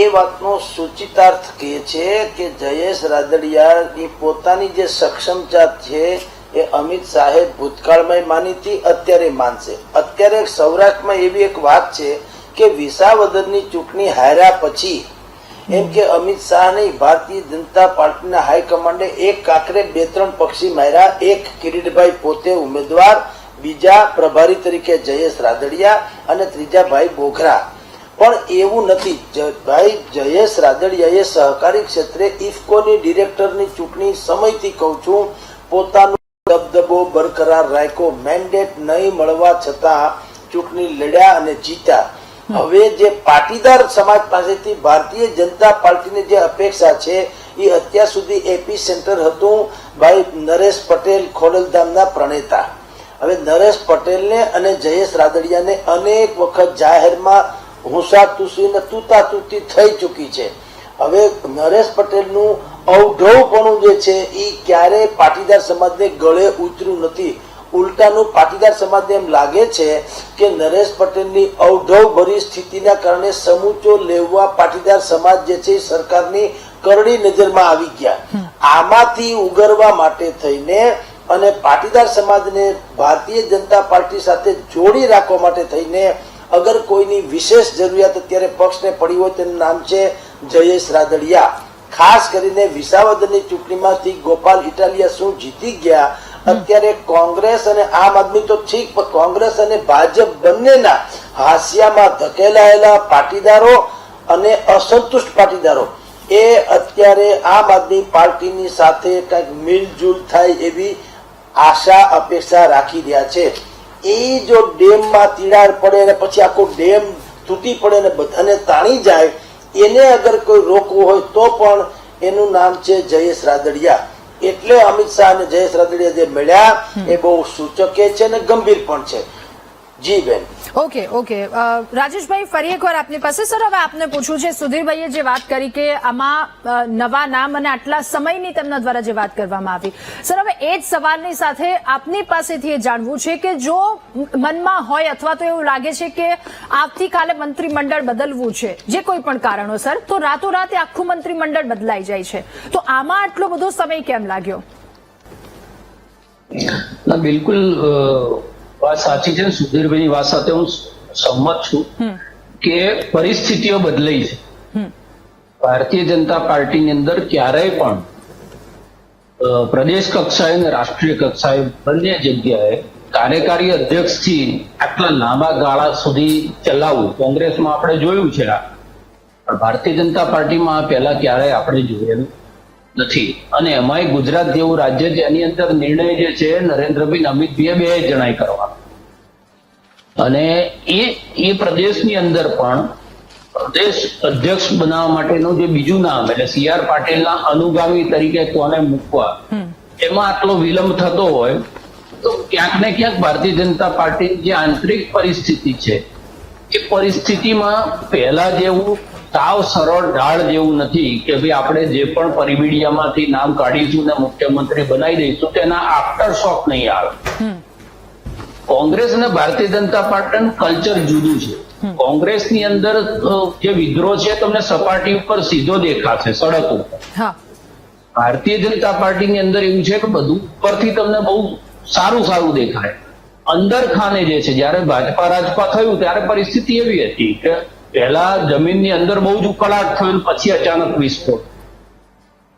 એ વાતનો સૂચિતાર્થ કહે છે કે જયેશ રાદડિયાની પોતાની જે સક્ષમતા છે એ અમિત શાહે ભૂતકાળમાં માની હતી, અત્યારે માનશે. અત્યારે સૌરાષ્ટ્રમાં એવી એક વાત છે કે વિસાવદરની ચૂંટણી હાર્યા પછી એમ કે અમિત શાહ નહીં, ભારતીય જનતા પાર્ટીના હાઈકમાન્ડે એક કાંકરે 2-3 પક્ષી માર્યા. એક કિરીટભાઈ પોતે ઉમેદવાર, બીજા પ્રભારી તરીકે જયેશ રાદડિયા અને ત્રીજા ભાઈ બોઘરા. પણ એવું નથી. ભાઈ જયેશ રાદડિયાએ સહકારી ક્ષેત્રે ઇફકોની ડિરેક્ટરની ચૂંટણી સમયથી કહું છું પોતાનો દબદબો બરકરાર રાખ્યો. મેન્ડેટ નહીં મળવા છતાં ચૂંટણી લડ્યા અને જીત્યા. હવે જે પાટીદાર સમાજ પાસેથી ભારતીય જનતા પાર્ટીની જે અપેક્ષા છે એ અત્યાર સુધી એપી સેન્ટર હતું ભાઈ નરેશ પટેલ ખોડલધામના પ્રણેતા. હવે નરેશ પટેલને અને જયેશ રાદડિયાને અનેક વખત જાહેરમાં હુંસાતુસી ને તૂતાતૂતી થઈ ચૂકી છે. હવે નરેશ પટેલનું અવઢવપણું જે છે એ ક્યારેય પાટીદાર સમાજને ગળે ઉતર્યું નથી. ઉલટાનું પાટીદાર સમાજને એમ લાગે છે કે નરેશ પટેલની અવઢવભરી સ્થિતિના કારણે સમૂચો લેવા પાટીદાર સમાજ જે છે એ સરકારની કરડી નજરમાં આવી ગયા. આમાંથી ઉગરવા માટે થઈને અને પાટીદાર સમાજને ભારતીય જનતા પાર્ટી સાથે જોડી રાખવા માટે થઈને અગર કોઈની વિશેષ જરૂરિયાત અત્યારે પક્ષને પડી હોય તેનું નામ છે જયેશ રાદડિયા. ખાસ કરીને વિસાવદરની ચૂંટણીમાંથી ગોપાલ ઇટાલિયા શું જીતી ગયા. અત્યારે કોંગ્રેસ અને આમ આદમી તો ઠીક, પણ કોંગ્રેસ અને ભાજપ બંનેના હાસ્યામાં ધકેલાયેલા પાટીદારો અને અસંતુષ્ટ પાટીદારો એ અત્યારે આમ આદમી પાર્ટીની સાથે કંઈક મિલજુલ થાય એવી આશા અપેક્ષા રાખી રહ્યા છે. એ જો ડેમમાં તિરાડ પડે અને પછી આખો ડેમ તૂટી પડે અને બધાને તાણી જાય, એને અગર કોઈ રોકવું હોય તો પણ એનું નામ છે જયેશ રાદડિયા. એટલે અમિત શાહ અને જયેશ રાદડિયા જે મળ્યા એ બહુ સૂચક છે અને ગંભીર પણ છે. જી બેન. ઓકે રાજેશભાઈ, ફરી એકવાર આપની પાસે. સર, હવે આપને પૂછવું છે, સુધીરભાઈએ જે વાત કરી કે આમાં નવા નામ અને આટલા સમયની તેમના દ્વારા જે વાત કરવામાં આવી, સર હવે એ જ સવાલની સાથે આપની પાસેથી એ જાણવું છે કે જો મનમાં હોય અથવા તો એવું લાગે છે કે આવતીકાલે મંત્રીમંડળ બદલવું છે જે કોઈ પણ કારણોસર, તો રાતોરાત આખું મંત્રીમંડળ બદલાઈ જાય છે, તો આમાં આટલો બધો સમય કેમ લાગ્યો? ના, બિલકુલ વાત સાચી છે. સુધીરભાઈની વાત સાથે હું સંમત છું કે પરિસ્થિતિઓ બદલાઈ છે. ભારતીય જનતા પાર્ટીની અંદર ક્યારેય પણ પ્રદેશ કક્ષાએ અને રાષ્ટ્રીય કક્ષાએ બંને જગ્યાએ કાર્યકારી અધ્યક્ષથી આટલા લાંબા ગાળા સુધી ચલાવવું કોંગ્રેસમાં આપણે જોયું છે, પણ ભારતીય જનતા પાર્ટીમાં પહેલા ક્યારેય આપણે જોયેલું નથી. અને એમાંય ગુજરાત જેવું રાજ્ય છે એની અંદર નિર્ણય જે છે નરેન્દ્રભાઈ અમિતભાઈએ બે જણાય કરવા, અને એ પ્રદેશની અંદર પણ પ્રદેશ અધ્યક્ષ બનાવવા માટેનું જે બીજું નામ એટલે CR પાટીલના અનુગામી તરીકે કોને મૂકવા, એમાં આટલો વિલંબ થતો હોય તો ક્યાંક ને ક્યાંક ભારતીય જનતા પાર્ટીની જે આંતરિક પરિસ્થિતિ છે એ પરિસ્થિતિમાં પહેલા જેવું સાવ સરળ ઢાળ જેવું નથી કે ભાઈ આપણે જે પણ પરિમીડિયામાંથી નામ કાઢીશું ને મુખ્યમંત્રી બનાવી દઈશું તેના આફ્ટર શોક નહીં આવે. કોંગ્રેસ અને ભારતીય જનતા પાર્ટીનું કલ્ચર જુદું છે. કોંગ્રેસની અંદર જે વિદ્રોહ છે તમને સપાટી ઉપર સીધો દેખાશે, સડક ઉપર. ભારતીય જનતા પાર્ટીની અંદર એવું છે કે બધું ઉપરથી તમને બહુ સારું દેખાય. અંદર ખાને જે છે, જયારે ભાજપા રાજપા થયું ત્યારે પરિસ્થિતિ એવી હતી કે પહેલા જમીનની અંદર બહુ જ ઉકળાટ થયો, પછી અચાનક વિસ્ફોટ.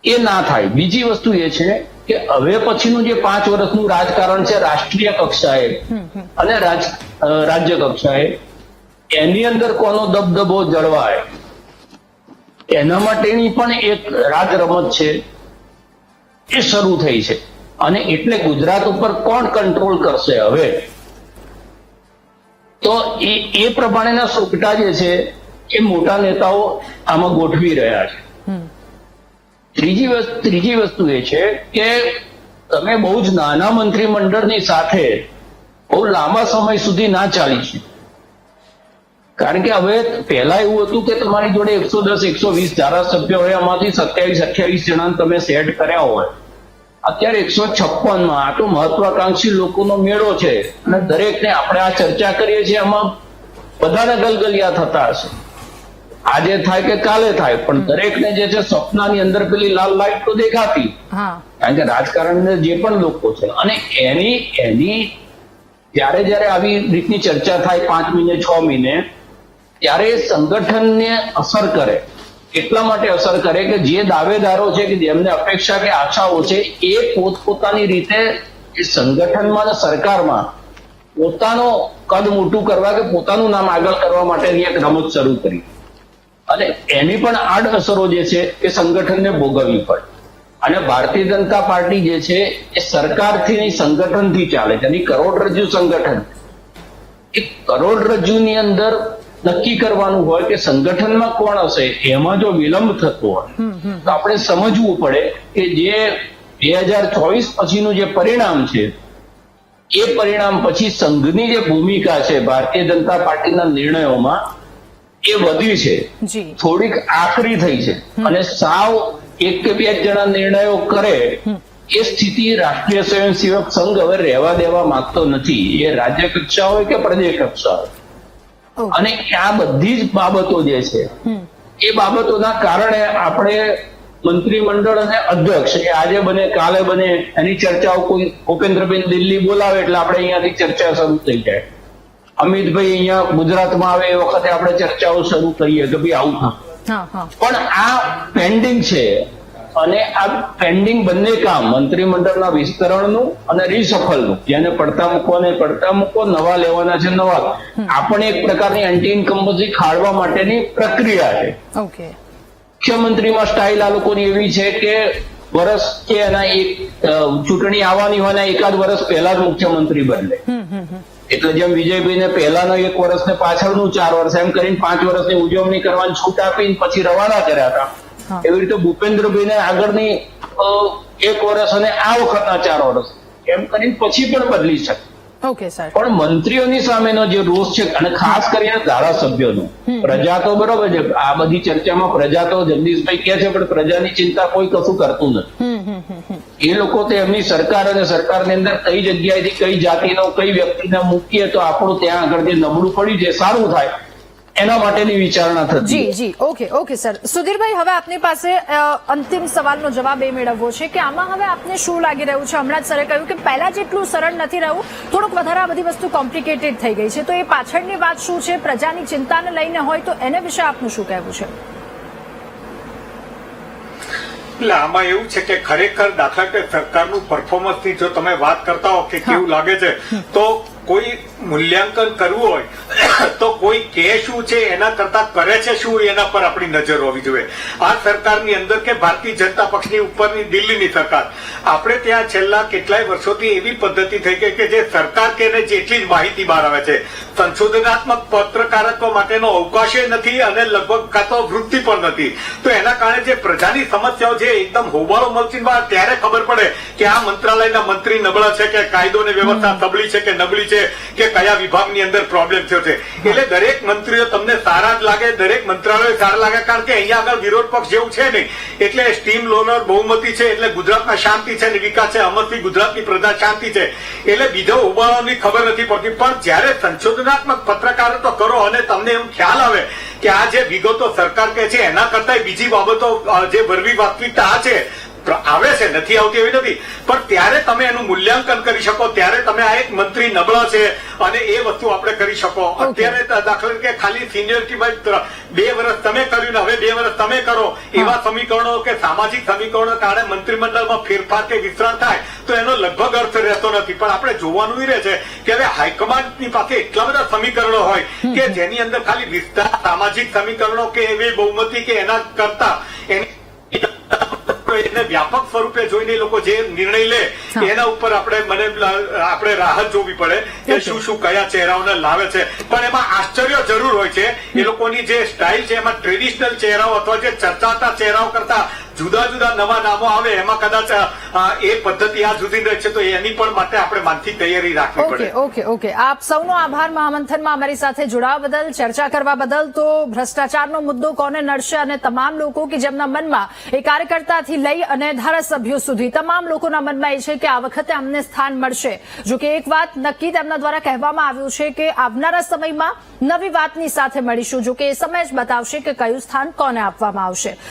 એ ના થાય. બીજી વસ્તુ એ છે કે હવે પછીનું જે 5 વર્ષનું રાજકારણ છે રાષ્ટ્રીય કક્ષાએ અને રાજ્ય કક્ષાએ, એની અંદર કોનો દબદબો જળવાય એના માટેની પણ એક રાજ રમત છે એ શરૂ થઈ છે. અને એટલે ગુજરાત ઉપર કોણ કંટ્રોલ કરશે હવે, તો એ પ્રમાણેના સોગટા જે છે એ મોટા નેતાઓ આમાં ગોઠવી રહ્યા છે. ત્રીજી વસ્તુ એ છે કે તમે બહુ જ નાના મંત્રીમંડળની સાથે બહુ લાંબા સમય સુધી ના ચાલી છે. કારણ કે હવે પહેલા એવું હતું કે તમારી જોડે 110-120 ધારાસભ્યો હોય, એમાંથી 27-28 જણા તમે સેટ કર્યા હોય. અત્યારે 156માં આ તો મહત્વાકાંક્ષી લોકોનો મેળો છે અને દરેકને આપણે આ ચર્ચા કરીએ છીએ એમાં બધાને ગલગલિયા થતા હશે, આજે થાય કે કાલે થાય, પણ દરેકને જે છે સપનાની અંદર પેલી લાલ લાઈટ તો દેખાતી. કારણ કે રાજકારણને જે પણ લોકો છે અને એની જયારે આવી રીતની ચર્ચા થાય 5 મહિને 6 મહિને, ત્યારે સંગઠનને અસર કરે. એટલા માટે અસર કરે કે જે દાવેદારો છે કે જેમને અપેક્ષા કે આશાઓ છે એ પોતપોતાની રીતે એ સંગઠનમાં અને સરકારમાં પોતાનો કદ મોટું કરવા કે પોતાનું નામ આગળ કરવા માટેની એક રમત શરૂ કરી, અને એની પણ આડઅસરો જે છે એ સંગઠનને ભોગવવી પડે. અને ભારતીય જનતા પાર્ટી જે છે એ સરકારથી નહીં સંગઠનથી ચાલે છે. એની કરોડરજ્જુ સંગઠન, એ કરોડરજ્જુની અંદર નક્કી કરવાનું હોય કે સંગઠનમાં કોણ હશે, એમાં જો વિલંબ થતો હોય તો આપણે સમજવું પડે કે જે 2024 પછીનું જે પરિણામ છે એ પરિણામ પછી સંઘની જે ભૂમિકા છે ભારતીય જનતા પાર્ટીના નિર્ણયોમાં એ વધી છે, જી થોડીક આકરી થઈ છે અને સાવ એક કે બે જણા નિર્ણયો કરે એ સ્થિતિ રાષ્ટ્રીય સ્વયંસેવક સંઘ હવે રહેવા દેવા માંગતો નથી. એ રાજ્ય કક્ષા હોય કે પ્રદેશ કક્ષા હોય. અને આ બધી જ બાબતો જે છે એ બાબતોના કારણે આપણે મંત્રીમંડળ અને અધ્યક્ષ એ આજે બને કાલે બને એની ચર્ચાઓ કોઈ ભૂપેન્દ્રબેન દિલ્હી બોલાવે એટલે આપણે અહીંયાથી ચર્ચા શરૂ થઈ જાય. અમિતભાઈ અહીંયા ગુજરાતમાં આવે એ વખતે આપણે ચર્ચાઓ શરૂ કરીએ કે ભાઈ આવું થયું. પણ આ પેન્ડિંગ છે અને આ પેન્ડિંગ બંને કામ મંત્રીમંડળના વિસ્તરણનું અને રિસફલનું, જેને પડતા મૂકો, નવા લેવાના છે નવા, આપણે એક પ્રકારની એન્ટી ઇન્કમ્બન્સી ખાળવા માટેની પ્રક્રિયા છે. ઓકે, મુખ્યમંત્રીમાં સ્ટાઇલ આ લોકોની એવી છે કે વર્ષ કે એના એક ચૂંટણી આવવાની હોય ને એકાદ વર્ષ પહેલા જ મુખ્યમંત્રી બદલે. એટલે જેમ વિજયભાઈને પહેલાનો 1 વર્ષ ને પાછળનું 4 વર્ષ એમ કરીને 5 વર્ષની ઉજવણી કરવાની છૂટ આપીને પછી રવાના કર્યા હતા, એવી રીતે ભૂપેન્દ્રભાઈને આગળની 1 વર્ષ અને આ વખતના 4 વર્ષ એમ કરીને પછી પણ બદલી શકે. Okay sir. પણ મંત્રીઓની સામેનો જે રોષ છે અને ખાસ કરીને ધારાસભ્યોનો, પ્રજા તો બરોબર છે, આ બધી ચર્ચામાં પ્રજા તો જગદીશભાઈ કહે છે પણ પ્રજાની ચિંતા કોઈ કશું કરતું નથી. એ લોકો તો એમની સરકાર અને સરકારની અંદર કઈ જગ્યાએથી કઈ જાતિનો કઈ વ્યક્તિને મૂકીએ તો આપણું ત્યાં આગળ જે નબળું પડ્યું છે સારું થાય એના માટેની વિચારણા થતી. જી જી, ઓકે સર. સુધીરભાઈ, હવે આપની પાસે અંતિમ સવાલનો જવાબ એ મેળવવો છે કે આમાં હવે આપને શું લાગી રહ્યું છે? હમણાં જ સરે કહ્યું કે પહેલા જેટલું સરળ નથી રહ્યું, થોડુંક વધારે આ બધી વસ્તુ કોમ્પ્લિકેટેડ થઈ ગઈ છે, તો એ પાછળની વાત શું છે? પ્રજાની ચિંતાને લઈને હોય તો એને વિશે આપનું શું કહેવું છે? એટલે આમાં એવું છે કે ખરેખર દાખલા કે સરકારનું પરફોર્મન્સની જો તમે વાત કરતા હો કે કેવું લાગે છે, તો કોઈ મૂલ્યાંકન કરવું હોય તો કોઈ કે શું છે એના કરતા કરે છે શું એના પર આપણી નજર હોવી જોઈએ. આ સરકારની અંદર કે ભારતીય જનતા પક્ષની ઉપરની દિલ્હીની સરકાર, આપણે ત્યાં છેલ્લા કેટલાય વર્ષોથી એવી પદ્ધતિ થઈ ગઈ કે જે સરકાર કે જેટલી જ માહિતી બહાર આવે છે, સંશોધનાત્મક પત્રકારત્વ માટેનો અવકાશ નથી અને લગભગ કાં તો વૃત્તિ પણ નથી. તો એના કારણે જે પ્રજાની સમસ્યાઓ છે એકદમ હોબાળો મળતી બહાર ત્યારે ખબર પડે કે આ મંત્રાલયના મંત્રી નબળા છે કે કાયદો ને વ્યવસ્થા નબળી છે કે નબળી છે કે કયા વિભાગની અંદર પ્રોબ્લેમ થયો છે. એટલે દરેક મંત્રીઓ તમને સારા જ લાગે, દરેક મંત્રાલયો સારા લાગે, કારણ કે અહીંયા આગળ વિરોધ પક્ષ જેવું છે નહીં. એટલે સ્ટીમ લોનર બહુમતી છે, એટલે ગુજરાતમાં શાંતિ છે અને વિકાસ છે, અમરથી ગુજરાતની પ્રજા શાંતિ છે, એટલે બીજો ઉબાળવાની ખબર નથી પડતી. પણ જયારે સંશોધનાત્મક પત્રકારત્વ કરો અને તમને એમ ખ્યાલ આવે કે આ જે વિગતો સરકાર કહે છે એના કરતા બીજી બાબતો જે વરવી વાસ્તવિકતા આ છે આવે છે, નથી આવતી એવી નથી, પણ ત્યારે તમે એનું મૂલ્યાંકન કરી શકો, ત્યારે તમે આ એક મંત્રી નબળા છે અને એ વસ્તુ આપણે કરી શકો. અત્યારે દાખલા તરીકે ખાલી સિનિયરિટીમાં 2 વર્ષ તમે કર્યું ને હવે 2 વર્ષ તમે કરો, એવા સમીકરણો કે સામાજિક સમીકરણો કારણે મંત્રીમંડળમાં ફેરફાર કે વિસ્તરણ થાય તો એનો લગભગ અર્થ રહેતો નથી. પણ આપણે જોવાનું એ રહે છે કે હવે હાઈકમાન્ડની પાસે એટલા બધા સમીકરણો હોય કે જેની અંદર ખાલી વિસ્તાર સામાજિક સમીકરણો કે એવી બહુમતી કે એના કરતા એને વ્યાપક સ્વરૂપે જોઈને લોકો જે નિર્ણય લે એના ઉપર આપણે રાહત જોવી પડે કે શું શું કયા ચહેરાઓને લાવે છે. પણ એમાં આશ્ચર્ય જરૂર હોય છે, એ લોકોની જે સ્ટાઇલ છે એમાં ટ્રેડિશનલ ચહેરાઓ અથવા જે ચર્ચાતા ચહેરાઓ કરતા જુદા જુદા નવા નામો આવે એમાં કદાચ એ પદ્ધતિ આ જુદી રહે છે, તો એની પણ માટે આપણે માનસિક તૈયારી રાખવી પડે. ઓકે. આપ સૌનો આભાર મહામંથનમાં અમારી સાથે જોડાવા બદલ, ચર્ચા કરવા બદલ. તો ભ્રષ્ટાચારનો મુદ્દો કોને નડશે અને તમામ લોકો કે જેમના મનમાં એ કાર્યકર્તાથી લઈ અને ધારાસભ્યો સુધી તમામ લોકોના મનમાં એ છે કે આ વખતે અમને સ્થાન મળશે. જો કે એક વાત નક્કી તેમના દ્વારા કહેવામાં આવ્યું છે કે આવનારા સમયમાં નવી વાતની સાથે મળીશું. જો કે એ સમય જ બતાવશે કે કયું સ્થાન કોને આપવામાં આવશે.